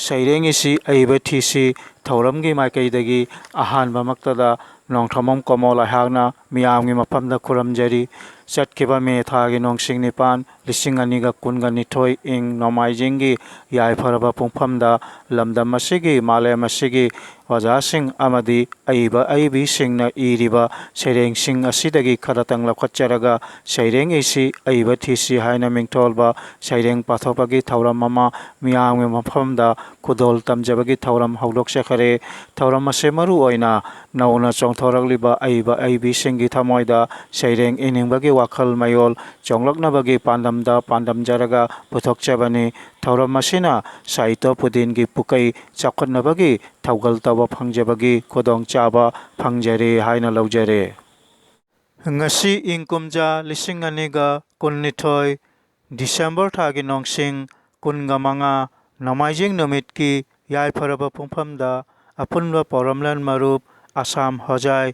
ꯁꯩꯔꯦꯡ ꯏꯁꯤ ꯑꯏꯕ ꯊꯤꯁꯤ ꯊꯧꯔꯝꯒꯤ ꯃꯥꯏꯀꯩꯗꯒꯤ ꯑꯍꯥꯟꯕꯃꯛꯇꯗ ꯅꯣꯡꯊꯃꯝ ꯀꯣꯃꯣꯜ ꯑꯩꯍꯥꯛꯅ ꯃꯤꯌꯥꯝꯒꯤ ꯃꯐꯝꯗ ꯈꯨꯔꯨꯝꯖꯔꯤ꯫ ꯆꯠꯈꯤꯕ ꯃꯦ ꯊꯥꯒꯤ ꯅꯣꯡꯁꯤꯡ 9, 2022 ꯏꯪ ꯅꯣꯡꯃꯥꯏꯖꯤꯡꯒꯤ ꯌꯥꯏꯐꯔꯕ ꯄꯨꯡꯐꯝꯗ ꯂꯝꯗꯝ ꯑꯁꯤꯒꯤ ꯃꯥꯂꯦꯝ ꯑꯁꯤꯒꯤ ꯑꯣꯖꯥꯁꯤꯡ ꯑꯃꯗꯤ ꯑꯏꯕ ꯑꯏꯕꯤꯁꯤꯡꯅ ꯏꯔꯤꯕ ꯁꯩꯔꯦꯡꯁꯤꯡ ꯑꯁꯤꯗꯒꯤ ꯈꯔꯇꯪ ꯂꯧꯈꯠꯆꯔꯒ ꯁꯩꯔꯦꯡ ꯏꯁꯤ ꯑꯏꯕ ꯊꯤꯁꯤ ꯍꯥꯏꯅ ꯃꯤꯡꯊꯣꯜꯕ ꯁꯩꯔꯦꯡ ꯄꯥꯊꯣꯛꯄꯒꯤ ꯊꯧꯔꯝ ꯑꯃ ꯃꯤꯌꯥꯝꯒꯤ ꯃꯐꯝꯗ ꯈꯨꯗꯣꯜ ꯇꯝꯖꯕꯒꯤ ꯊꯧꯔꯝ ꯍꯧꯗꯣꯛꯆꯈꯔꯦ꯫ ꯊꯧꯔꯝ ꯑꯁꯤ ꯃꯔꯨꯑꯣꯏꯅ ꯅꯧꯅ ꯆꯣꯡꯊꯣꯔꯛꯂꯤꯕ ꯑꯏꯕ ꯑꯏꯕꯤꯁꯤꯡꯒꯤ ꯊꯃꯣꯏꯗ ꯁꯩꯔꯦꯡ ꯏꯅꯤꯡꯕꯒꯤ ꯋꯥꯈꯜ ꯃꯌꯣꯜ ꯆꯣꯡꯂꯛꯅꯕꯒꯤ ꯄꯥꯟꯗꯝꯗ ꯄꯥꯟꯗꯝꯖꯔꯒ ꯄꯨꯊꯣꯛꯆꯕꯅꯤ꯫ ꯊꯧꯔꯝ ꯑꯁꯤꯅ ꯁꯥꯍꯤꯇ꯭ꯌ ꯄꯨꯗꯤꯟꯒꯤ ꯄꯨꯀꯩ ꯆꯥꯎꯈꯠꯅꯕꯒꯤ ꯊꯧꯒꯜ ꯇꯧꯕ ꯐꯪꯖꯕꯒꯤ ꯈꯨꯗꯣꯡꯆꯥꯕ ꯐꯪꯖꯔꯦ ꯍꯥꯏꯅ ꯂꯧꯖꯔꯦ꯫ ꯉꯁꯤ ꯏꯪ ꯀꯨꯝꯖꯥ 2022 ꯗꯤꯁꯦꯝꯕꯔ ꯊꯥꯒꯤ ꯅꯣꯡꯁꯤꯡ 15 ꯅꯣꯡꯃꯥꯏꯖꯤꯡ ꯅꯨꯃꯤꯠꯀꯤ ꯌꯥꯏꯐꯔꯕ ꯄꯨꯡꯐꯝꯗ ꯑꯄꯨꯟꯕ ꯄꯧꯔꯝꯂꯦꯟ ꯃꯔꯨꯞ ꯑꯁꯥꯝ ꯍꯣꯖꯥꯏ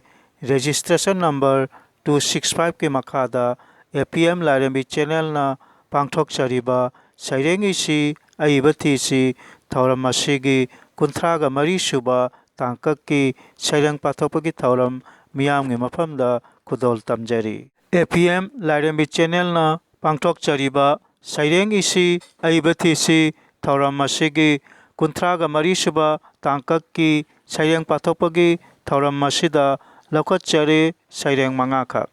ꯔꯦꯖꯤꯁꯇ꯭ꯔꯦꯁꯟ ꯅꯝꯕꯔ 265ꯀꯤ ꯃꯈꯥꯗ APM ꯂꯥꯏꯔꯦꯝꯕꯤ ꯆꯦꯅꯦꯜꯅ ꯄꯥꯡꯊꯣꯛꯆꯔꯤꯕ ꯁꯩꯔꯦꯡ ꯏꯁꯤ ꯑꯏꯕ ꯊꯤꯁꯤ ꯊꯧꯔꯝ ꯑꯁꯤꯒꯤ 34 ꯁꯨꯕ ꯇꯥꯡꯀꯛꯀꯤ ꯁꯩꯔꯦꯡ ꯄꯥꯊꯣꯛꯄꯒꯤ ꯊꯧꯔꯝ ꯃꯤꯌꯥꯝꯒꯤ ꯃꯐꯝꯗ ꯈꯨꯗꯣꯜ ꯇꯝꯖꯔꯤ꯫ APM ꯂꯥꯏꯔꯦꯝꯕꯤ ꯆꯦꯅꯦꯜꯅ ꯄꯥꯡꯊꯣꯛꯆꯔꯤꯕ ꯁꯩꯔꯦꯡ ꯏꯁꯤ ꯑꯏꯕ ꯊꯤꯁꯤ ꯊꯧꯔꯝ ꯑꯁꯤꯒꯤ 34 ꯁꯨꯕ ꯇꯥꯡꯀꯛꯀꯤ ꯁꯩꯔꯦꯡ ꯄꯥꯊꯣꯛꯄꯒꯤ ꯊꯧꯔꯝ ꯑꯁꯤꯗ ꯂꯧꯈꯠꯆꯔꯦ ꯁꯩꯔꯦꯡ 5ꯈꯛ꯫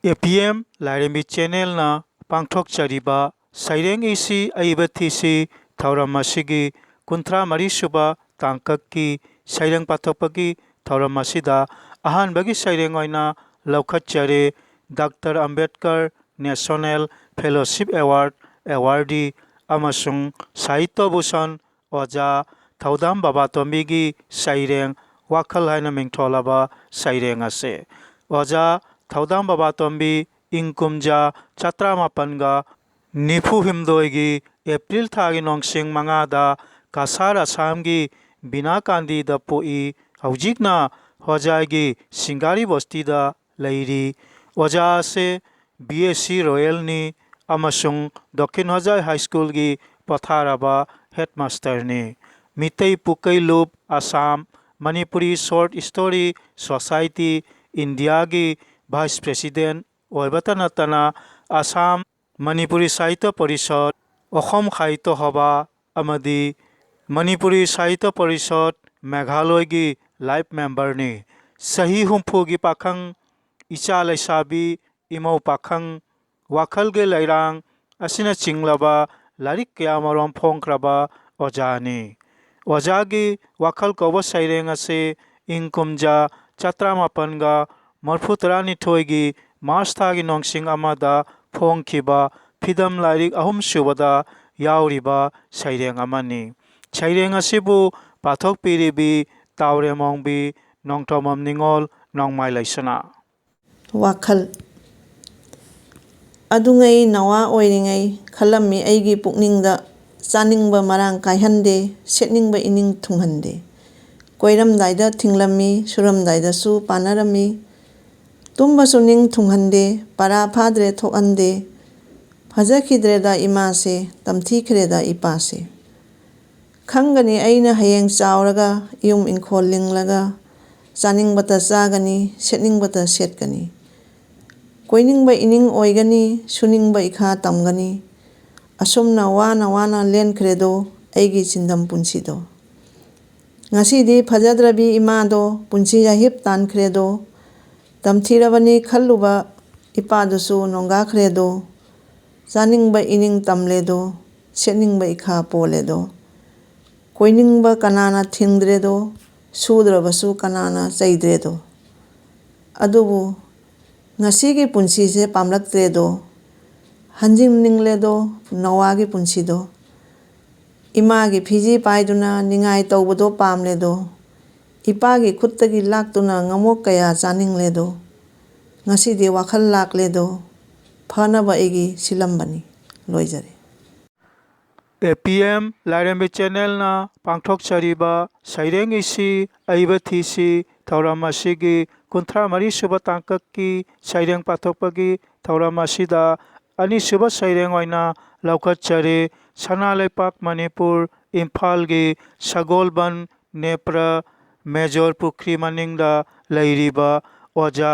APM ꯂꯥꯏꯔꯦꯝꯕꯤ ꯆꯦꯅꯦꯜꯅ ꯄꯥꯡꯊꯣꯛꯆꯔꯤꯕ ꯁꯩꯔꯦꯡ ꯏꯁꯤ ꯑꯏꯕ ꯊꯤꯁꯤ ꯊꯧꯔꯝ ꯑꯁꯤꯒꯤ 34 ꯁꯨꯕ ꯇꯥꯡꯀꯛꯀꯤ ꯁꯩꯔꯦꯡ ꯄꯥꯊꯣꯛꯄꯒꯤ ꯊꯧꯔꯝ ꯑꯁꯤꯗ ꯑꯍꯥꯟꯕꯒꯤ ꯁꯩꯔꯦꯡ ꯑꯣꯏꯅ ꯂꯧꯈꯠꯆꯔꯦ doctor Ambedkar national fellowship award ꯑꯦꯋꯥꯔꯗꯤ ꯑꯃꯁꯨꯡ ꯁꯥꯍꯤꯇ꯭ꯌ ꯚꯨꯁꯟ ꯑꯣꯖꯥ ꯊꯧꯗꯥꯝ ꯕꯕꯥꯇꯣꯝꯕꯤꯒꯤ ꯁꯩꯔꯦꯡ ꯋꯥꯈꯜ ꯍꯥꯏꯅ ꯃꯤꯡꯊꯣꯜꯂꯕ ꯁꯩꯔꯦꯡ ꯑꯁꯤ ꯑꯣꯖꯥ ꯊꯧꯗꯥꯝ ꯕꯕꯥꯇꯣꯝꯕꯤ ꯏꯪ ꯀꯨꯝꯖꯥ 1797ꯒꯤ ꯑꯦꯄ꯭ꯔꯤꯜ ꯊꯥꯒꯤ ꯅꯣꯡꯁꯤꯡ 5ꯗ ꯀꯁꯥꯔ ꯑꯁꯥꯝꯒꯤ ꯕꯤꯅꯥꯀꯥꯟꯗꯤꯗ ꯄꯣꯛꯏ꯫ ꯍꯧꯖꯤꯛꯅ ꯍꯣꯖꯥꯏꯒꯤ ꯁꯤꯡꯒꯥꯔꯤ ꯕꯁꯇꯤꯗ ꯂꯩꯔꯤ꯫ ꯑꯣꯖꯥ ꯑꯁꯤ BSc ꯔꯣꯌꯦꯜꯅꯤ ꯑꯃꯁꯨꯡ ꯗꯈꯤꯟ ꯍꯣꯖꯥꯏ ꯍꯥꯏ ꯁ꯭ꯀꯨꯜꯒꯤ ꯄꯣꯊꯥꯔꯕ ꯍꯦꯗꯃꯥꯁꯇꯔꯅꯤ꯫ ꯃꯤꯇꯩ ꯄꯨꯀꯩ ꯂꯨꯞ Assam Manipuri short story society ꯏꯟꯗꯤꯌꯥꯒꯤ ꯚꯥꯏꯁ ꯄ꯭ꯔꯦꯁꯤꯗꯦꯟꯠ ꯑꯣꯏꯕꯇ ꯅꯠꯇꯅ ꯑꯁꯥꯝ ꯃꯅꯤꯄꯨꯔꯤ ꯁꯥꯍꯤꯇ꯭ꯌ ꯄꯔꯤꯁꯗ, ꯑꯁꯣꯝ ꯁꯥꯍꯤꯇ꯭ꯌ ꯁꯚꯥ ꯑꯃꯗꯤ ꯃꯅꯤꯄꯨꯔꯤ ꯁꯥꯍꯤꯇ꯭ꯌ ꯄꯔꯤꯁꯗ ꯃꯦꯘꯥꯂꯌꯒꯤ ꯂꯥꯏꯐ ꯃꯦꯝꯕꯔꯅꯤ꯫ ꯆꯍꯤ 70ꯒꯤ ꯄꯥꯈꯪ, ꯏꯆꯥ ꯂꯩꯁꯥꯕꯤ, ꯏꯃꯧ ꯄꯥꯈꯪ, ꯋꯥꯈꯜꯒꯤ ꯂꯩꯔꯥꯡ ꯑꯁꯤꯅꯆꯤꯡꯂꯕ ꯂꯥꯏꯔꯤꯛ ꯀꯌꯥꯃꯔꯨꯝ ꯐꯣꯡꯈ꯭ꯔꯕ ꯑꯣꯖꯥꯅꯤ꯫ ꯑꯣꯖꯥꯒꯤ ꯋꯥꯈꯜ ꯀꯧꯕ ꯁꯩꯔꯦꯡ ꯑꯁꯤ ꯏꯪ ꯀꯨꯝꯖꯥ 1732ꯒꯤ ꯃꯥꯔꯆ ꯊꯥꯒꯤ ꯅꯣꯡꯁꯤꯡ 1ꯗ ꯐꯣꯡꯈꯤꯕ ꯐꯤꯗꯝ ꯂꯥꯏꯔꯤꯛ 3ꯁꯨꯕꯗ ꯌꯥꯎꯔꯤꯕ ꯁꯩꯔꯦꯡ ꯑꯃꯅꯤ꯫ ꯁꯩꯔꯦꯡ ꯑꯁꯤꯕꯨ ꯄꯥꯊꯣꯛꯄꯤꯔꯤꯕꯤ ꯇꯥꯎꯔꯦꯃꯣꯡꯕꯤ ꯅꯣꯡꯊꯣꯝꯕꯝ ꯅꯤꯡꯉꯣꯜ ꯅꯣꯡꯃꯥꯏ ꯂꯩꯁꯅꯥ꯫ ꯋꯥꯈꯜ ꯑꯗꯨꯉꯩ ꯅꯋꯥ ꯑꯣꯏꯔꯤꯉꯩ ꯈꯜꯂꯝꯃꯤ ꯑꯩꯒꯤ ꯄꯨꯛꯅꯤꯡꯗ ꯆꯥꯅꯤꯡꯕ ꯃꯔꯥꯡ ꯀꯥꯏꯍꯟꯗꯦ, ꯁꯦꯠꯅꯤꯡꯕ ꯏꯅꯤꯡ ꯊꯨꯡꯍꯟꯗꯦ꯫ ꯀꯣꯏꯔꯝꯗꯥꯏꯗ ꯊꯤꯡꯂꯝꯃꯤ, ꯁꯨꯔꯝꯗꯥꯏꯗꯁꯨ ꯄꯥꯟꯅꯔꯝꯃꯤ꯫ ꯇꯨꯝꯕꯁꯨ ꯅꯤꯡ ꯊꯨꯡꯍꯟꯗꯦ, ꯄꯔꯥ ꯐꯥꯗ꯭ꯔꯦ ꯊꯣꯛꯍꯟꯗꯦ꯫ ꯐꯖꯈꯤꯗ꯭ꯔꯦꯗ ꯏꯃꯥꯁꯦ, ꯇꯝꯊꯤꯈ꯭ꯔꯦꯗ ꯏꯄꯥꯁꯦ꯫ ꯈꯪꯒꯅꯤ ꯑꯩꯅ ꯍꯌꯦꯡ ꯆꯥꯎꯔꯒ ꯏꯌꯨꯝ ꯏꯪꯈꯣꯜ ꯂꯤꯡꯂꯒ ꯆꯥꯅꯤꯡꯕꯇ ꯆꯥꯒꯅꯤ, ꯁꯦꯠꯅꯤꯡꯕꯇ ꯁꯦꯠꯀꯅꯤ꯫ ꯀꯣꯏꯅꯤꯡꯕ ꯏꯅꯤꯡ ꯑꯣꯏꯒꯅꯤ, ꯁꯨꯅꯤꯡꯕ ꯏꯈꯥ ꯇꯝꯒꯅꯤ꯫ ꯑꯁꯨꯝꯅ ꯋꯥꯅ ꯋꯥꯅ ꯂꯦꯟꯈ꯭ꯔꯦꯗꯣ ꯑꯩꯒꯤ ꯆꯤꯟꯗꯝ ꯄꯨꯟꯁꯤꯗꯣ꯫ ꯉꯁꯤꯗꯤ ꯐꯖꯗ꯭ꯔꯕꯤ ꯏꯃꯥꯗꯣ ꯄꯨꯟꯁꯤ ꯌꯥꯍꯤꯞ ꯇꯥꯟꯈ꯭ꯔꯦꯗꯣ꯫ ꯇꯝꯊꯤꯔꯕꯅꯤ ꯈꯜꯂꯨꯕ ꯏꯄꯥꯗꯨꯁꯨ ꯅꯣꯡꯒꯥꯈ꯭ꯔꯦꯗꯣ꯫ ꯆꯥꯅꯤꯡꯕ ꯏꯅꯤꯡ ꯇꯝꯂꯦꯗꯣ, ꯁꯦꯠꯅꯤꯡꯕ ꯏꯈꯥ ꯄꯣꯜꯂꯦꯗꯣ꯫ ꯀꯣꯏꯅꯤꯡꯕ ꯀꯅꯥꯅ ꯊꯤꯡꯗ꯭ꯔꯦꯗꯣ, ꯁꯨꯗ꯭ꯔꯕꯁꯨ ꯀꯅꯥꯅ ꯆꯩꯗ꯭ꯔꯦꯗꯣ꯫ ꯑꯗꯨꯕꯨ ꯉꯁꯤꯒꯤ ꯄꯨꯟꯁꯤꯁꯦ ꯄꯥꯝꯂꯛꯇ꯭ꯔꯦꯗꯣ, ꯍꯟꯖꯤꯟꯅꯤꯡꯂꯦꯗꯣ ꯅꯋꯥꯒꯤ ꯄꯨꯟꯁꯤꯗꯣ꯫ ꯏꯃꯥꯒꯤ ꯐꯤꯖꯤ ꯄꯥꯏꯗꯨꯅ ꯅꯤꯡꯉꯥꯏ ꯇꯧꯕꯗꯣ ꯄꯥꯝꯂꯦꯗꯣ꯫ ꯏꯄꯥꯒꯤ ꯈꯨꯠꯇꯒꯤ ꯂꯥꯛꯇꯨꯅ ꯉꯃꯣꯛ ꯀꯌꯥ ꯆꯥꯅꯤꯡꯂꯦꯗꯣ꯫ ꯉꯁꯤꯗꯤ ꯋꯥꯈꯜ ꯂꯥꯛꯂꯦꯗꯣ, ꯐꯅꯕ ꯑꯩꯒꯤ ꯁꯤꯜꯂꯝꯕꯅꯤ꯫ ꯂꯣꯏꯖꯔꯦ꯫ APM ꯂꯥꯏꯔꯦꯝꯕꯤ ꯆꯦꯅꯦꯜꯅ ꯄꯥꯡꯊꯣꯛꯆꯔꯤꯕ ꯁꯩꯔꯦꯡ ꯏꯁꯤ ꯑꯏꯕ ꯊꯤꯁꯤ ꯊꯧꯔꯝ ꯑꯁꯤꯒꯤ 34 ꯁꯨꯕ ꯇꯥꯡꯀꯛꯀꯤ ꯁꯩꯔꯦꯡ ꯄꯥꯊꯣꯛꯄꯒꯤ ꯊꯧꯔꯝ ꯑꯁꯤꯗ ꯑꯅꯤꯁꯨꯕ ꯁꯩꯔꯦꯡ ꯑꯣꯏꯅ ꯂꯧꯈꯠꯆꯔꯦ ꯁꯅꯥ ꯂꯩꯄꯥꯛ ꯃꯅꯤꯄꯨꯔ इम्फालगी सगोलबन नेप्रा मेजर पुखरी मनिंगदा लैरिबा ओजा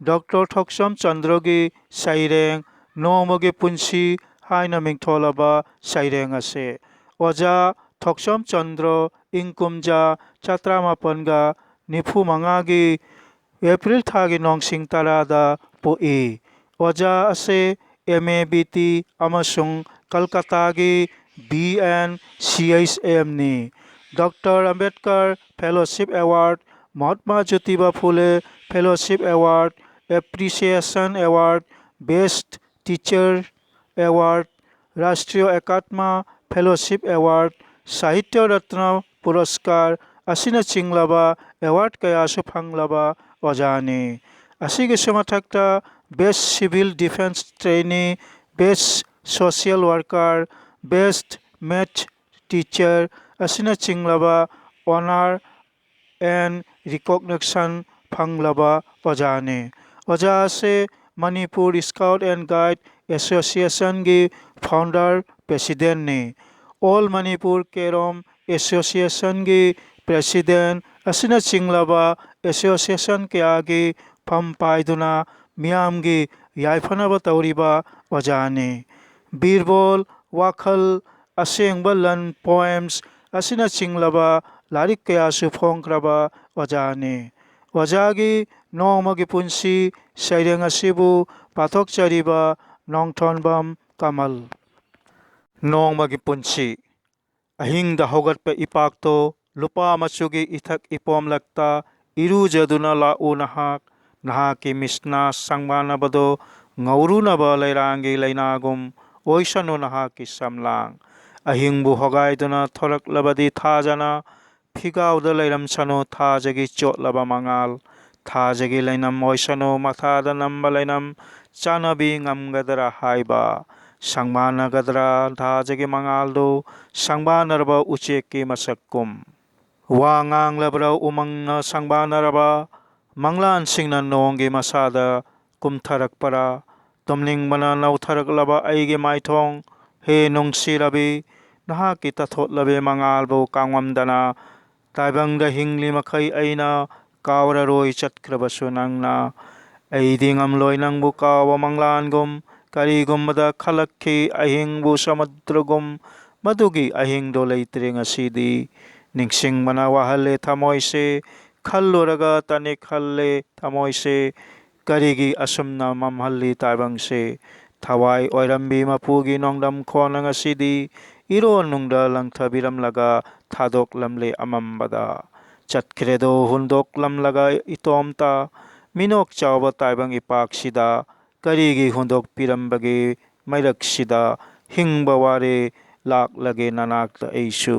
डॉक्टर थोक्सम चंद्रगी साइरेंग नोमगी पुंसी हाइना मिंगथोलाबा साइरेंग असे ओजा थोक्सम चंद्र इंकुमजा चात्रामापनगा निफु मंगागी एप्रिल थागी नोंगसिंग तरादा पोई ओजा असे MABT अमसुंग कलकत्तागी BNCHM नि doctor Ambedkar fellowship award Mahatma Jyotiba Phule fellowship award appreciation award best teacher award Rashtriya Ekatma fellowship award Sahitya Ratna Puraskar चिंगलाबा अवार्ड कयासु फंगलाबा ओजानी असिगेसु मथक्ता best civil defence trainee best social worker best math teacher चिंगलाबा ऑनर एंड रिकॉग्निशन फंगलाबा ओजानी ओजा से Manipur scout and guide association की फाउंडर प्रेसिडेंट ने ऑल मणिपुर केरोम एसोसिएशन की प्रेसिडेंट चिंगलाबा एसोसिएशन के आगे फम पाइदुना मियामगी याइफनब तौरिबा ओजानी बीरबल वाखल असेंब लन पोएम्स चिंगलाबा लारिक कयासु फोंख्रबा ओजानी ओजागी नोमगी पुंसी सैरेंग असिबु पाथोकचरिबा नोंगथोनबम कमल नोमगी पुंसी अहिंगदा हौगटपे इपाक्तो लुपा मचुगी इथक इपोमलक्ता इरुजदुना लाउ नहाकी मिसना संगमानबदो ngauruनबा लैरांगी लैनागुम ओइसनु नहाकी समलांग अहिंगबु होगाइदुना थोरकलबदी थाजना फिगाउदा लैरमसनु थाजगी चोटलबा मंगाल थाजगी लैनम ओइसनु मथादा नंबा लैनम चानबी ngamgadra हाइबा संगमानगद्रा थाजगी मंगालदो संगमानरबा उचेकी मसक्कुम वांगांगलब्रा उमंगना संगमानरबा मंगलान सिंगना नोंगी मसादा कुमथरकपरा तुमलिंगबना नौथरकलबा आइगे माइथोंग हे नोंगसिरबी नहाकी तथोटलबे मंगालबो कांगमदना ताइबंगदा हिंगली मखै ऐना कावररोय चतक्रबसु नंगना ऐदिंगमलोय नंगबु काव मंगलानगुम करिगुमदा खलक्खी अहिंगबु समुद्रगुम मदुगी अहिंगदो लैत्रे ngasidi निंगसिंगबना वाहले थमोइसे खल्लुरगा तने खल्ले थमोइसे करिगी असुमना ममहल्ली ताइबंगसे थवाई ओइरंबी मपुगी नोंगदम खोना ngasidi इरोन नुंगदा लंगथबिरमलगा थादोक लमले अममबदा चतख्रेदो हुंदोक लमलगा इतोमता मिनोक चावबा ताइबंग इपाकसिदा करिगी हुंदोक पिरमबगे मैरकसिदा हिंगबा वारे लाक लगे ननाक ऐसु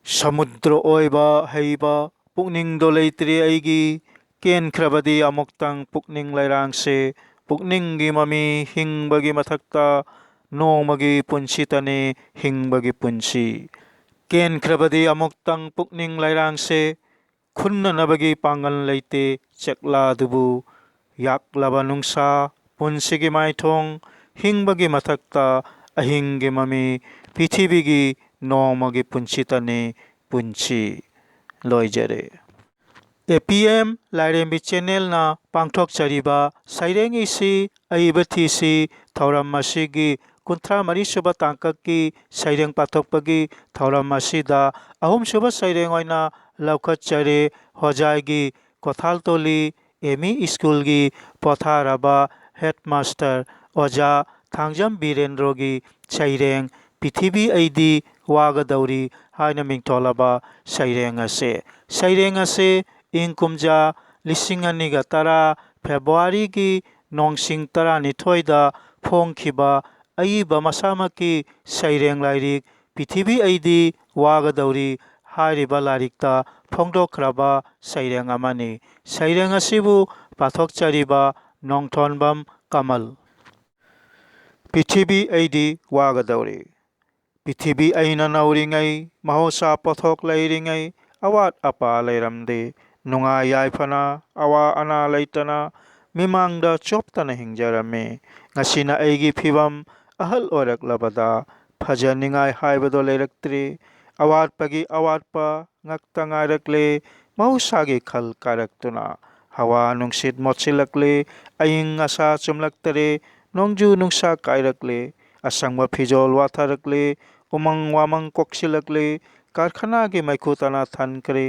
समुद्र ओइबा हैबा पुकनिंग दो लैत्रे ऐगी केनख्रबदी अमुक्तंग पुकनिंग लैरांगसे पुकनिंगी ममी हिंगबगी मथक्ता नोमगी पुंसितने हिंगबगी पुंसी केनख्रबदी अमुक्तंग पुकनिंग लैरांगसे खुन्ननबगी पांगल लैते चकलादुबु याकलबा नुंगसा पुंसिगी माइथोंग हिंगबगी मथक्ता अहिंगी ममी पृथिवीगी नोमगी पुंसितने पुंसी लोइजरे APM लाइरेंबी चैनल ना पांगथोक चरिबा साइरेंग इसी अइबथीसी थौरम मसीगी कुंथ्रा मरी सुबह तांकक की साइरेंग पाथोकपगी थौरम मसीदा अहुम सुबह साइरेंग ओइना लौखत चरे होजाइगी कोथालतोली एमी स्कूल की पोथारबा हेडमास्टर ओजा थांजम बीरेंद्रोगी साइरेंग पृथ्वी ऐदी वागदौरी हाइना मिंगथोलबा साइरेंग असे इंकुमजा लिसिंगनिगा तरा फेब्रुआरी की नोंगसिंग तरा निथोइदा फोंखिबा अइबा मसामकी साइरेंग लाइरिक पृथ्वी ऐदी वागदौरी हारिबा लारिकता फोंदोखराबा साइरेंग अमानी साइरेंग असिबु पाथोकचरिबा नोंगथोनबम कमल पृथ्वी ऐदी वागदौरी पृथ्वी ऐना नौरिङै महौसा पोथोक लैरिङै अवात अपा लैरमदे नुंगा याइफना अवा अना लैतना मिमांगदा चोपतना हिंजरमे ngasina aigi phibam ahal orak labada phajanigai haibado leiraktri ꯑꯋꯥꯠꯄꯒꯤ ꯑꯋꯥꯠꯄ ꯉꯛꯇ ꯉꯥꯏꯔꯛꯂꯦ ꯃꯍꯧꯁꯥꯒꯤ ꯈꯜ ꯀꯥꯏꯔꯛꯇꯨꯅ ꯍꯋꯥ ꯅꯨꯡꯁꯤꯠ ꯃꯣꯠꯁꯤꯜꯂꯛꯂꯦ ꯑꯏꯪ ꯑꯁꯥ ꯆꯨꯝꯂꯛꯇꯔꯦ ꯅꯣꯡꯖꯨ ꯅꯨꯡꯁꯥ ꯀꯥꯏꯔꯛꯂꯦ ꯑꯁꯪꯕ ꯐꯤꯖꯣꯜ ꯋꯥꯊꯔꯛꯂꯦ ꯎꯃꯪ ꯋꯥꯃꯪ ꯀꯣꯛꯁꯤꯜꯂꯛꯂꯦ ꯀꯥꯔꯈꯥꯅꯥꯒꯤ ꯃꯩꯈꯨ ꯇꯅ ꯊꯟꯈ꯭ꯔꯦ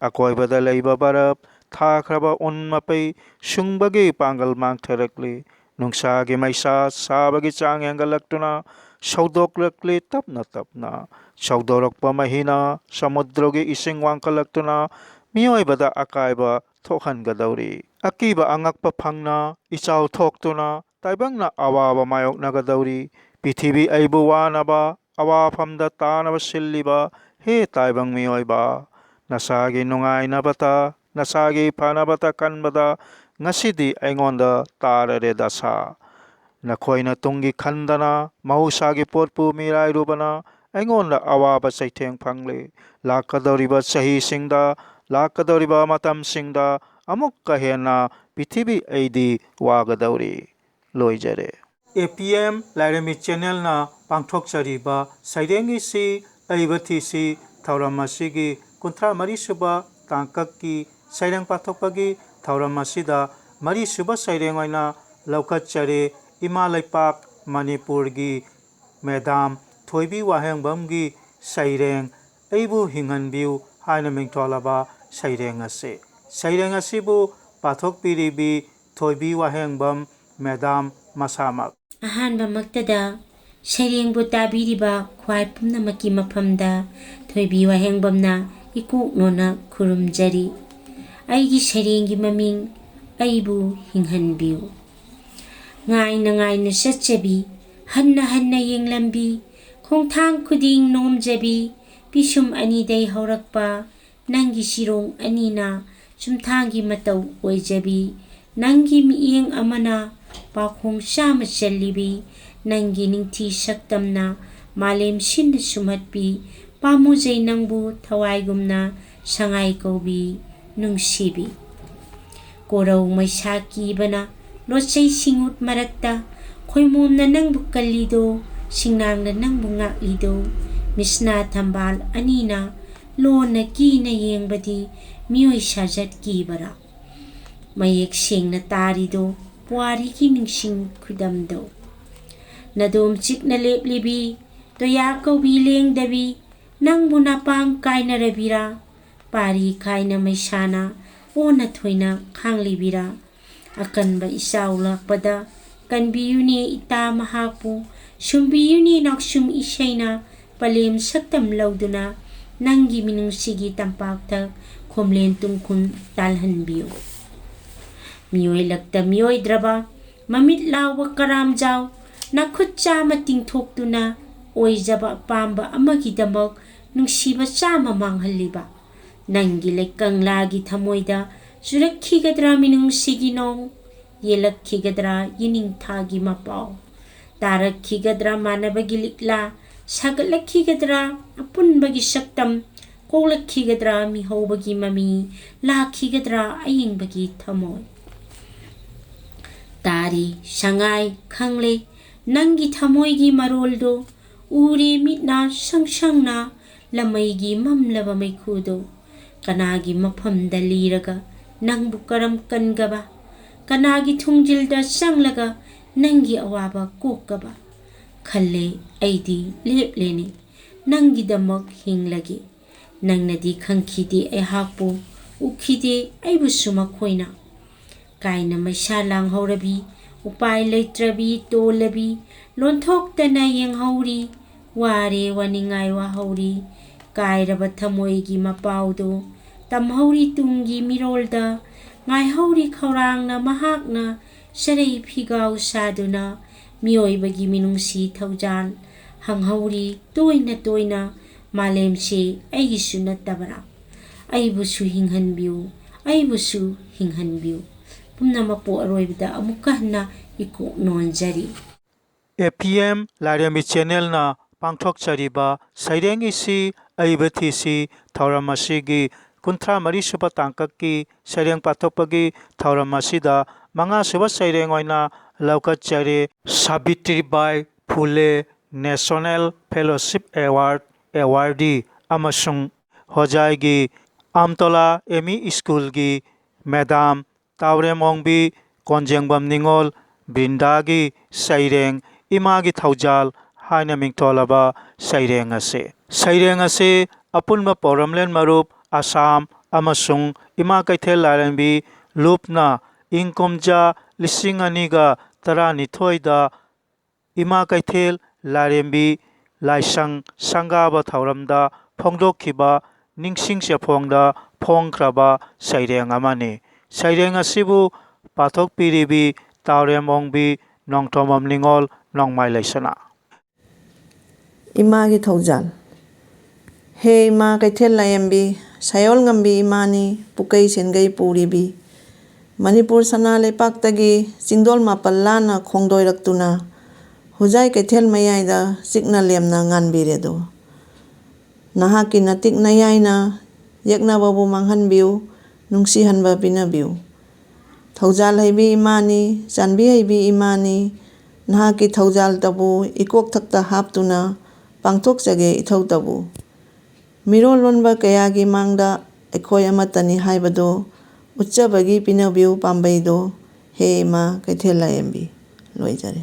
ꯑꯀꯣꯏꯕꯗ ꯂꯩꯕ ꯕꯔꯞ ꯊꯥꯈ꯭ꯔꯕ ꯎꯟ ꯃꯄꯩ ꯁꯨꯡꯕꯒꯤ ꯄꯥꯡꯒꯜ ꯃꯥꯡꯊꯔꯛꯂꯦ ꯅꯨꯡꯁꯥꯒꯤ ꯃꯩꯁꯥ ꯁꯥꯕꯒꯤ ꯆꯥꯡ ꯍꯦꯟꯒꯠꯂꯛꯇꯨꯅ ꯁꯧꯗꯣꯛꯂꯛꯂꯦ ꯇꯞꯅ ꯇꯞꯅ ꯁꯧꯗꯣꯔꯛꯄ ꯃꯍꯤꯅ ꯁꯃꯨꯗ꯭ꯔꯒꯤ ꯏꯁꯤꯡ ꯋꯥꯡꯈꯠꯂꯛꯇꯨꯅ ꯃꯤꯑꯣꯏꯕꯗ ꯑꯀꯥꯏꯕ ꯊꯣꯛꯍꯟꯒꯗꯧꯔꯤ ꯑꯀꯤꯕ ꯑꯉꯛꯄ ꯐꯪꯅ ꯏꯆꯥꯎ ꯊꯣꯛꯇꯨꯅ ꯇꯥꯏꯕꯪꯅ ꯑꯋꯥꯕ ꯃꯥꯌꯣꯛꯅꯒꯗꯧꯔꯤ ꯄ꯭ꯔꯤꯊꯤꯕꯤ ꯑꯩꯕꯨ ꯋꯥꯅꯕ ꯑꯋꯥꯐꯝꯗ ꯇꯥꯅꯕ ꯁꯤꯜꯂꯤꯕ ꯍꯦ ꯇꯥꯏꯕꯪ ꯃꯤꯑꯣꯏꯕ ꯅꯁꯥꯒꯤ ꯅꯨꯡꯉꯥꯏꯅꯕꯇ ꯅꯁꯥꯒꯤ ꯐꯅꯕꯇ ꯈꯟꯕꯗ ꯉꯁꯤꯗꯤ ꯑꯩꯉꯣꯟꯗ ꯇꯥꯔꯔꯦ ꯗꯁꯥ ꯅꯈꯣꯏꯅ ꯇꯨꯡꯒꯤ ꯈꯟꯗꯅ ꯃꯍꯧꯁꯥꯒꯤ ꯄꯣꯠꯄꯨ ꯃꯤꯔꯥꯏꯔꯨꯕꯅ ꯑꯩꯉꯣꯟꯗ ꯑꯋꯥꯕ ꯆꯩꯊꯦꯡ ꯐꯪꯂꯦ ꯂꯥꯛꯀꯗꯧꯔꯤꯕ ꯆꯍꯤꯁꯤꯡꯗ ꯂꯥꯛꯀꯗꯧꯔꯤꯕ ꯃꯇꯝꯁꯤꯡꯗ ꯑꯃꯨꯛꯀ ꯍꯦꯟꯅ ꯄ꯭ꯔꯤꯊꯤꯕꯤ ꯑꯩꯗꯤ ꯋꯥꯒꯗꯧꯔꯤ ꯂꯣꯏꯖꯔꯦ APM ꯂꯥꯏꯔꯦꯝꯕꯤ ꯆꯦꯅꯦꯜꯅ ꯄꯥꯡꯊꯣꯛꯆꯔꯤꯕ ꯁꯩꯔꯦꯡꯒꯤꯁꯤ ꯑꯏꯕ ꯊꯤꯁꯤ ꯊꯧꯔꯝ ꯑꯁꯤꯒꯤ 34ꯁꯨꯕ ꯇꯥꯡꯀꯛꯀꯤ ꯁꯩꯔꯦꯡ ꯄꯥꯊꯣꯛꯄꯒꯤ ꯊꯧꯔꯝ ꯑꯁꯤꯗ ꯃꯔꯤꯁꯨꯕ ꯁꯩꯔꯦꯡ ꯑꯣꯏꯅ ꯂꯧꯈꯠꯆꯔꯦ ꯏꯃꯥ ꯂꯩꯄꯥꯛ ꯃꯅꯤꯄꯨꯔꯒꯤ ꯃꯦꯗꯥꯝ ꯊꯣꯏꯕꯤ ꯋꯥꯍꯦꯡꯕꯝꯒꯤ ꯁꯩꯔꯦꯡ ꯑꯩꯕꯨ ꯍꯤꯡꯍꯟꯕꯤꯌꯨ ꯍꯥꯏꯅ ꯃꯤꯡꯊꯣꯜꯂꯕ ꯁꯩꯔꯦꯡ ꯑꯁꯤ ꯁꯩꯔꯦꯡ ꯑꯁꯤꯕꯨ ꯄꯥꯊꯣꯛꯄꯤꯔꯤꯕꯤ ꯊꯣꯏꯕꯤ ꯋꯥꯍꯦꯡꯕꯝ ꯃꯦꯗꯥꯝ ꯃꯁꯥꯃꯛ ꯑꯍꯥꯟꯕꯃꯛꯇꯗ ꯁꯩꯔꯦꯡꯕꯨ ꯇꯥꯕꯤꯔꯤꯕ ꯈ꯭ꯋꯥꯏ ꯄꯨꯝꯅꯃꯛꯀꯤ ꯃꯐꯝꯗ ꯊꯣꯏꯕꯤ ꯋꯥꯍꯦꯡꯕꯝꯅ ꯏꯀꯣꯛꯅꯣꯅ ꯈꯨꯔꯨꯝꯖꯔꯤ ꯑꯩꯒꯤ ꯁꯩꯔꯦꯡꯒꯤ ꯃꯃꯤꯡ ꯑꯩꯕꯨ ꯍꯤꯡꯍꯟꯕꯤꯌꯨ ꯉꯥꯏꯅ ꯉꯥꯏꯅ ꯆꯠꯆꯕꯤ ꯍꯟꯅ ꯍꯟꯅ ꯌꯦꯡꯂꯝꯕꯤ ꯈꯣꯡꯊꯥꯡ ꯈꯨꯗꯤꯡ ꯅꯣꯝꯖꯕꯤ ꯄꯤꯁꯨꯝ ꯑꯅꯤꯗꯩ ꯍꯧꯔꯛꯄ ꯅꯪꯒꯤ ꯁꯤꯔꯣꯡ ꯑꯅꯤꯅ ꯆꯨꯝꯊꯥꯡꯒꯤ ꯃꯇꯧ ꯑꯣꯏꯖꯕꯤ ꯅꯪꯒꯤ ꯃꯤꯠꯌꯦꯡ ꯑꯃꯅ ꯄꯥꯎꯈꯣꯡ ꯆꯥꯝꯃ ꯆꯜꯂꯤꯕꯤ ꯅꯪꯒꯤ ꯅꯤꯡꯊꯤ ꯁꯛꯇꯝꯅ ꯃꯥꯂꯦꯝ ꯁꯤꯟꯅ ꯁꯨꯝꯍꯠꯄꯤ ꯄꯥꯝꯃꯨꯖꯩ ꯅꯪꯕꯨ ꯊꯋꯥꯏꯒꯨꯝꯅ ꯁꯉꯥꯏ ꯀꯧꯕꯤ ꯅꯨꯡꯁꯤꯕꯤ ꯀꯣꯔꯧ ꯃꯩꯁꯥ ꯀꯤꯕꯅ ꯂꯣꯠꯆꯩ ꯁꯤꯡꯎꯠ ꯃꯔꯛꯇ ꯈꯣꯏꯃꯣꯝꯅ ꯅꯪꯕꯨ ꯀꯜꯂꯤꯗꯣ ꯁꯤꯡꯅꯥꯡꯅ ꯅꯪꯕꯨ ꯉꯥꯛꯂꯤꯗꯣ ꯃꯤꯁꯅꯥ ꯊꯝꯕꯥꯜ ꯑꯅꯤꯅ ꯂꯣꯟꯅ ꯀꯤꯅ ꯌꯦꯡꯕꯗꯤ ꯃꯤꯑꯣꯏ ꯁꯥꯖꯠ ꯀꯤꯕꯔꯥ ꯃꯌꯦꯛ ꯁꯦꯡꯅ ꯇꯥꯔꯤꯗꯣ ꯄꯨꯋꯥꯔꯤꯒꯤ ꯅꯤꯡꯁꯤꯡ ꯈꯨꯗꯝꯗꯣ ꯅꯗꯣꯝ ꯆꯤꯛꯅ ꯂꯦꯞꯂꯤꯕꯤ ꯇꯣꯌꯥ ꯀꯧꯕꯤ ꯂꯦꯡꯗꯕꯤ ꯅꯪꯕꯨ ꯅꯄꯥꯡ ꯀꯥꯏꯅꯔꯕꯤꯔꯥ ꯄꯥꯔꯤ ꯈꯥꯏꯅ ꯃꯩꯁꯥꯅ ꯑꯣꯟꯅ ꯊꯣꯏꯅ ꯈꯥꯡꯂꯤꯕꯤꯔꯥ ꯑꯀꯟꯕ ꯏꯆꯥꯎ ꯂꯥꯛꯄꯗ ꯀꯟꯕꯤꯌꯨꯅꯦ ꯏꯇꯥ ꯃꯍꯥꯛꯄꯨ ꯁꯨꯝꯕꯤꯌꯨꯅꯦ ꯅꯥꯎꯁꯨꯝ ꯏꯁꯩꯅ ꯄꯂꯦꯝ ꯁꯛꯇꯝ ꯂꯧꯗꯨꯅ ꯅꯪꯒꯤ ꯃꯤꯅꯨꯡꯁꯤꯒꯤ ꯇꯝꯄꯥꯛꯇ ꯈꯣꯝꯂꯦꯟ ꯇꯨꯝꯈꯨꯝ ꯇꯥꯜꯍꯟꯕꯤꯌꯨ ꯃꯤꯑꯣꯏꯂꯛꯇ ꯃꯤꯑꯣꯏꯗ꯭ꯔꯕ ꯃꯃꯤꯠ ꯂꯥꯎꯕ ꯀꯔꯥꯝꯖꯥꯎ ꯅꯈꯨꯠ ꯆꯥꯝꯃ ꯇꯤꯡꯊꯣꯛꯇꯨꯅ ꯑꯣꯏꯖꯕ ꯑꯄꯥꯝꯕ ꯑꯃꯒꯤꯗꯃꯛ ꯅꯨꯡꯁꯤꯕ ꯆꯥꯝꯃ ꯃꯥꯡꯍꯜꯂꯤꯕ ꯅꯪꯒꯤ ꯂꯩꯀꯪꯂꯥꯒꯤ ꯊꯃꯣꯏꯗ ꯆꯨꯔꯛꯈꯤꯒꯗ꯭ꯔꯥ ꯃꯤꯅꯨꯡꯁꯤꯒꯤ ꯅꯣꯡ ꯌꯦꯜꯂꯛꯈꯤꯒꯗ꯭ꯔꯥ ꯌꯦꯅꯤꯡꯊꯥꯒꯤ ꯃꯄꯥꯎ ꯇꯥꯔꯛꯈꯤꯒꯗ꯭ꯔꯥ ꯃꯥꯟꯅꯕꯒꯤ ꯂꯤꯛꯂꯥ ꯁꯥꯒꯠꯂꯛꯈꯤꯒꯗ꯭ꯔꯥ ꯑꯄꯨꯟꯕꯒꯤ ꯁꯛꯇꯝ ꯀꯣꯛꯂꯛꯈꯤꯒꯗ꯭ꯔꯥ ꯃꯤꯍꯧꯕꯒꯤ ꯃꯃꯤ ꯂꯥꯛꯈꯤꯒꯗ꯭ꯔꯥ ꯑꯌꯤꯡꯕꯒꯤ ꯊꯃꯣꯏ ꯇꯥꯔꯤ ꯁꯉꯥꯏ ꯈꯪꯂꯦ ꯅꯪꯒꯤ ꯊꯃꯣꯏꯒꯤ ꯃꯔꯣꯜꯗꯣ ꯎꯔꯦ ꯃꯤꯠꯅ ꯁꯪꯁꯪꯅ ꯂꯃꯩꯒꯤ ꯃꯝꯂꯕ ꯃꯩꯈꯨꯗꯣ ꯀꯅꯥꯒꯤ ꯃꯐꯝꯗ ꯂꯤꯔꯒ ꯅꯪꯕꯨ ꯀꯔꯝ ꯀꯟꯒꯕ ꯀꯅꯥꯒꯤ ꯊꯨꯡꯖꯤꯜꯗ ꯆꯪꯂꯒ ꯅꯪꯒꯤ ꯑꯋꯥꯕ ꯀꯣꯛꯀꯕ ꯈꯜꯂꯦ ꯑꯩꯗꯤ ꯂꯦꯞꯂꯦꯅꯦ ꯅꯪꯒꯤꯗꯃꯛ ꯍꯤꯡꯂꯒꯦ ꯅꯪꯅꯗꯤ ꯈꯪꯈꯤꯗꯦ ꯑꯩꯍꯥꯛꯄꯨ ꯎꯈꯤꯗꯦ ꯑꯩꯕꯨꯁꯨ ꯃꯈꯣꯏꯅ ꯀꯥꯏꯅ ꯃꯩꯁꯥ ꯂꯥꯡꯍꯧꯔꯕꯤ ꯎꯄꯥꯏ ꯂꯩꯇ꯭ꯔꯕꯤ ꯇꯣꯜꯂꯕꯤ ꯂꯣꯟꯊꯣꯛꯇꯅ ꯌꯦꯡꯍꯧꯔꯤ ꯋꯥꯔꯦ ꯋꯥꯅꯤꯡꯉꯥꯏ ꯋꯥꯍꯧꯔꯤ ꯀꯥꯏꯔꯕ ꯊꯃꯣꯏꯒꯤ ꯃꯄꯥꯎꯗꯣ ꯇꯝꯍꯧꯔꯤ ꯇꯨꯡꯒꯤ ꯃꯤꯔꯣꯜꯗ ꯉꯥꯏꯍꯧꯔꯤ ꯈꯧꯔꯥꯡꯅ ꯃꯍꯥꯛꯅ ꯆꯔꯩ ꯐꯤꯒꯥꯎ ꯁꯥꯗꯨꯅ ꯃꯤꯑꯣꯏꯕꯒꯤ ꯃꯤꯅꯨꯡꯁꯤ ꯊꯧꯖꯥꯜ ꯍꯪꯍꯧꯔꯤ ꯇꯣꯏꯅ ꯇꯣꯏꯅ ꯃꯥꯂꯦꯝꯁꯦ ꯑꯩꯒꯤꯁꯨ ꯅꯠꯇꯕꯔꯥ ꯑꯩꯕꯨꯁꯨ ꯍꯤꯡꯍꯟꯕꯤꯌꯨ ꯑꯩꯕꯨꯁꯨ ꯍꯤꯡꯍꯟꯕꯤꯌꯨ ꯄꯨꯝꯅꯃꯛꯄꯨ ꯑꯔꯣꯏꯕꯗ ꯑꯃꯨꯛꯀ ꯍꯟꯅ ꯏꯀꯣꯛ ꯅꯣꯟꯖꯔꯤ APM ꯂꯥꯏꯔꯦꯝꯕꯤ ꯆꯦꯅꯦꯜꯅ ꯄꯥꯡꯊꯣꯛꯆꯔꯤꯕ ꯁꯩꯔꯦꯡꯒꯤꯁꯤ ꯑꯏꯕ ꯊꯤꯁꯤ ꯊꯧꯔꯝ ꯑꯁꯤꯒꯤ 34ꯁꯨꯕ ꯇꯥꯡꯀꯛꯀꯤ ꯁꯩꯔꯦꯡ ꯄꯥꯊꯣꯛꯄꯒꯤ ꯊꯧꯔꯝ ꯑꯁꯤꯗ ꯃꯉꯥꯁꯨꯕ ꯁꯩꯔꯦꯡ ꯑꯣꯏꯅ ꯂꯧꯈꯠꯆꯔꯦ ꯁꯥꯕꯤꯇ꯭ꯔꯤꯕꯥꯏ ꯐꯨꯂꯦ ꯅꯦꯁꯅꯦꯜ ꯐꯦꯂꯣꯁꯤꯞ ꯑꯦꯋꯥꯔꯗ ꯑꯦꯋꯥꯔꯗꯤ ꯑꯃꯁꯨꯡ ꯍꯣꯖꯥꯏꯒꯤ ꯑꯝꯇꯣꯂꯥ ꯑꯦꯃꯤ ꯁ꯭ꯀꯨꯜꯒꯤ ꯃꯦꯗꯥꯝ ꯇꯥꯎꯔꯦꯃꯣꯡꯕꯤ ꯀꯣꯟꯖꯦꯡꯕꯝ ꯅꯤꯡꯉꯣꯜ ꯕ꯭ꯔꯤꯟꯗꯥꯒꯤ ꯁꯩꯔꯦꯡ ꯏꯃꯥꯒꯤ ꯊꯧꯖꯥꯜ ꯍꯥꯏꯅ ꯃꯤꯡꯊꯣꯜꯂꯕ ꯁꯩꯔꯦꯡ ꯑꯁꯤ ꯑꯄꯨꯟꯕ ꯄꯧꯔꯝꯂꯦꯟ ꯃꯔꯨꯞ ꯑꯁꯥꯝ ꯑꯃꯁꯨꯡ ꯏꯃꯥ ꯀꯩꯊꯦꯜ ꯂꯥꯏꯔꯦꯝꯕꯤ ꯂꯨꯞꯅ ꯏꯪ ꯀꯨꯝꯖꯥ 2012ꯗ ꯏꯃꯥ ꯀꯩꯊꯦꯜ ꯂꯥꯏꯔꯦꯝꯕꯤ ꯂꯥꯏꯁꯪ ꯁꯪꯒꯥꯕ ꯊꯧꯔꯝꯗ ꯐꯣꯡꯗꯣꯛꯈꯤꯕ ꯅꯤꯡꯁꯤꯡ ꯆꯦꯐꯣꯡꯗ ꯐꯣꯡꯈ꯭ꯔꯕ ꯁꯩꯔꯦꯡ ꯑꯃꯅꯤ꯫ ꯁꯩꯔꯦꯡ ꯑꯁꯤꯕꯨ ꯄꯥꯊꯣꯛꯄꯤꯔꯤꯕꯤ ꯇꯥꯎꯔꯦꯃꯣꯡꯕꯤ ꯅꯣꯡꯊꯣꯝꯕꯝ ꯅꯤꯡꯉꯣꯜ ꯅꯣꯡꯃꯥꯏ ꯂꯩꯁꯅꯥ꯫ ꯏꯃꯥꯒꯤ ꯊꯧꯖꯥꯜ꯫ ꯍꯦ ꯏꯃꯥ ꯀꯩꯊꯦꯜ ꯂꯥꯏꯔꯦꯝꯕꯤ, ꯁꯥꯌꯣꯜ ꯉꯝꯕꯤ ꯏꯃꯥꯅꯤ ꯄꯨꯀꯩ ꯁꯦꯟꯒꯩ ꯄꯨꯔꯤꯕꯤ, ꯃꯅꯤꯄꯨꯔ ꯁꯅꯥ ꯂꯩꯄꯥꯛꯇꯒꯤ ꯆꯤꯡꯗꯣꯜ 9 ꯂꯥꯟꯅ ꯈꯣꯡꯗꯣꯏꯔꯛꯇꯨꯅ ꯍꯨꯖꯥꯏ ꯀꯩꯊꯦꯜ ꯃꯌꯥꯏꯗ ꯆꯤꯛꯅ ꯂꯦꯝꯅ ꯉꯥꯟꯕꯤꯔꯦꯗꯣ꯫ ꯅꯍꯥꯛꯀꯤ ꯅꯇꯤꯛ ꯅꯌꯥꯏꯅ ꯌꯦꯛꯅꯕꯕꯨ ꯃꯥꯡꯍꯟꯕꯤꯌꯨ, ꯅꯨꯡꯁꯤꯍꯟꯕ ꯄꯤꯅꯕꯤꯌꯨ꯫ ꯊꯧꯖꯥꯜ ꯍꯩꯕꯤ ꯏꯃꯥꯅꯤ, ꯆꯥꯟꯕꯤ ꯍꯩꯕꯤ ꯏꯃꯥꯅꯤ, ꯅꯍꯥꯛꯀꯤ ꯊꯧꯖꯥꯜꯇꯕꯨ ꯏꯀꯣꯛꯊꯛꯇ ꯍꯥꯞꯇꯨꯅ ꯄꯥꯡꯊꯣꯛꯆꯒꯦ ꯏꯊꯧꯇꯕꯨ꯫ ꯃꯤꯔꯣꯜ ꯂꯣꯟꯕ ꯀꯌꯥꯒꯤ ꯃꯥꯡꯗ ꯑꯩꯈꯣꯏ ꯑꯃꯠꯇꯅꯤ ꯍꯥꯏꯕꯗꯣ ꯎꯠꯆꯕꯒꯤ ꯄꯤꯅꯕꯤꯌꯨ ꯄꯥꯝꯕꯩꯗꯣ, ꯍꯦ ꯏꯃꯥ ꯀꯩꯊꯦꯜ ꯂꯥꯏꯔꯦꯝꯕꯤ꯫ ꯂꯣꯏꯖꯔꯦ꯫